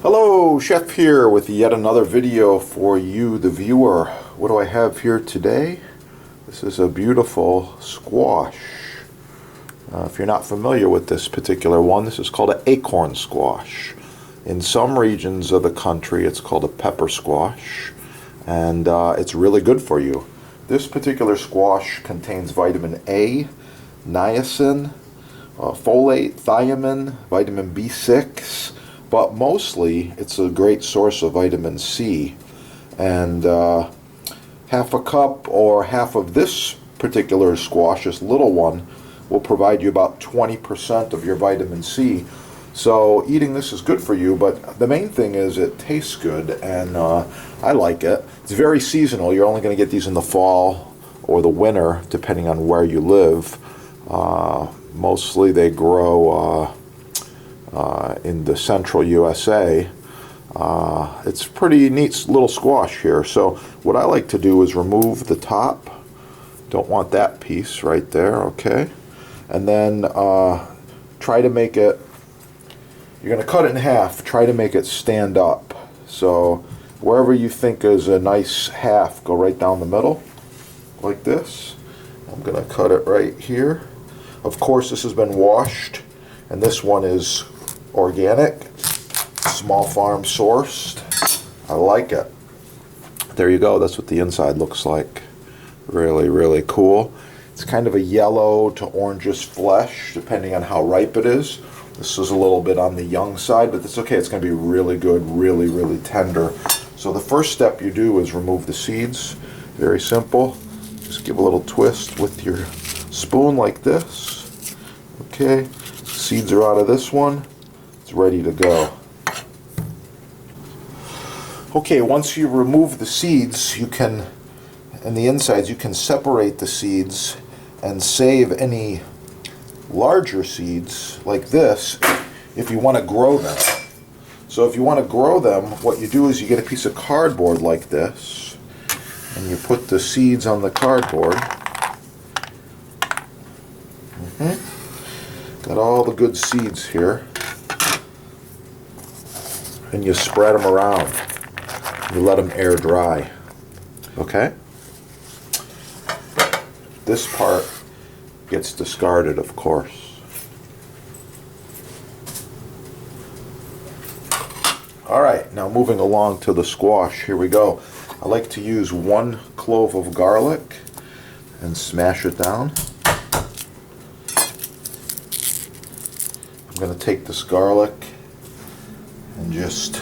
Hello, Chef here with yet another video for you, the viewer. What do I have here today? This is a beautiful squash. If you're not familiar with this particular one, this is called an acorn squash. In some regions of the country, it's called a pepper squash, and it's really good for you. This particular squash contains vitamin A, niacin, folate, thiamine, vitamin B6, but mostly it's a great source of vitamin C. And half a cup or half of this particular squash, this little one, will provide you about 20% of your vitamin C. So eating this is good for you, but the main thing is it tastes good, and I like it. It's very seasonal. You're only going to get these in the fall or the winter, depending on where you live. Mostly they grow in the central USA. It's pretty neat little squash here. So what I like to do is remove the top. Don't want that piece right there, okay? And then try to make it, you're going to cut it in half, try to make it stand up. So wherever you think is a nice half, go right down the middle, like this. I'm going to cut it right here. Of course, this has been washed, and this one is organic, small farm sourced. I like it. There you go. That's what the inside looks like. Really, really cool. It's kind of a yellow to orangish flesh, depending on how ripe it is. This is a little bit on the young side, but it's okay. It's going to be really good, really, really tender. So the first step you do is remove the seeds. Very simple. Just give a little twist with your spoon like this. Okay, seeds are out of this one. It's ready to go. Okay, once you remove the seeds, you can, and the insides, you can separate the seeds and save any larger seeds like this if you want to grow them. So if you want to grow them, what you do is you get a piece of cardboard like this, and you put the seeds on the cardboard. Got all the good seeds here, and you spread them around. You let them air dry. Okay? This part gets discarded, of course. Alright, now moving along to the squash. Here we go. I like to use 1 clove of garlic and smash it down. I'm going to take this garlic and just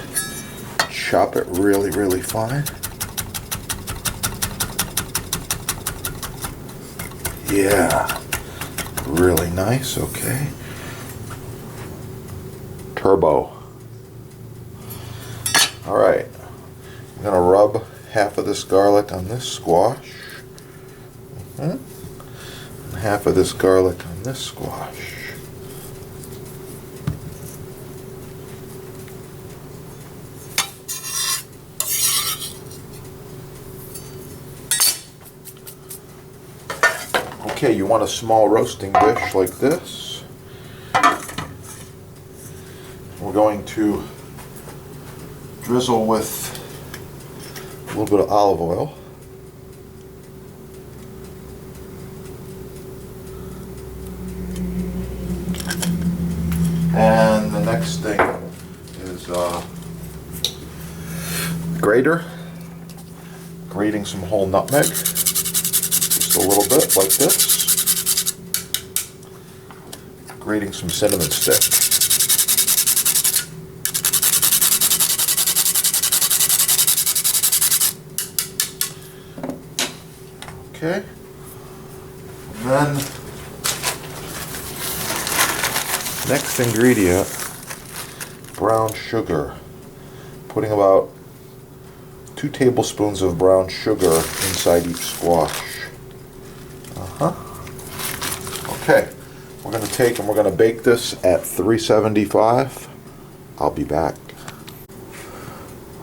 chop it really, really fine. Yeah, really nice. Okay. Turbo. Alright, I'm going to rub half of this garlic on this squash. And half of this garlic on this squash. Okay, you want a small roasting dish like this. We're going to drizzle with a little bit of olive oil. And the next thing is grater. Grating some whole nutmeg. Just a little bit like this. Grating some cinnamon stick. Okay. And then next ingredient, brown sugar. Putting about 2 tablespoons of brown sugar inside each squash. Okay, we're going to take and we're going to bake this at 375. I'll be back.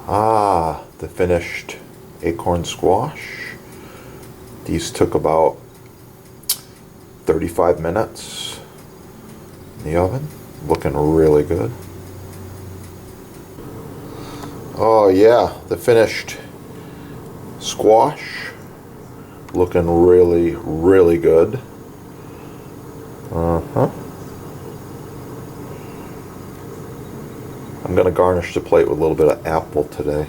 The finished acorn squash. These took about 35 minutes in the oven. Looking really good. Oh yeah, the finished squash. Looking really, really good. Uh-huh. I'm going to garnish the plate with a little bit of apple today.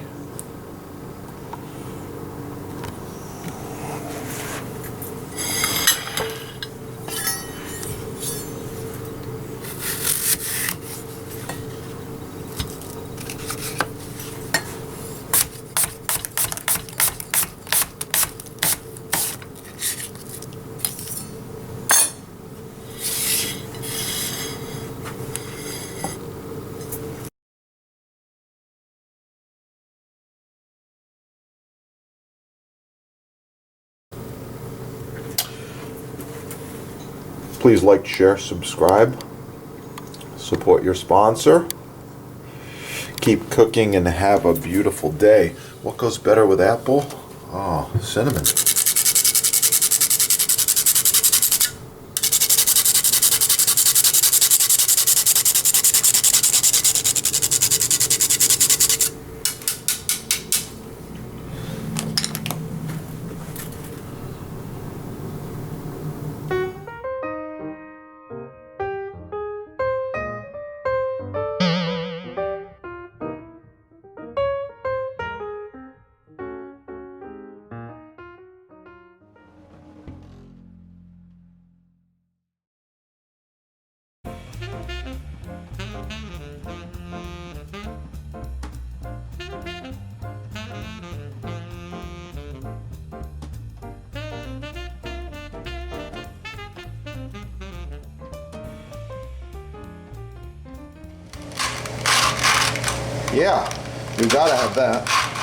Please like, share, subscribe. Support your sponsor. Keep cooking and have a beautiful day. What goes better with apple? Oh, cinnamon. Yeah, you gotta have that.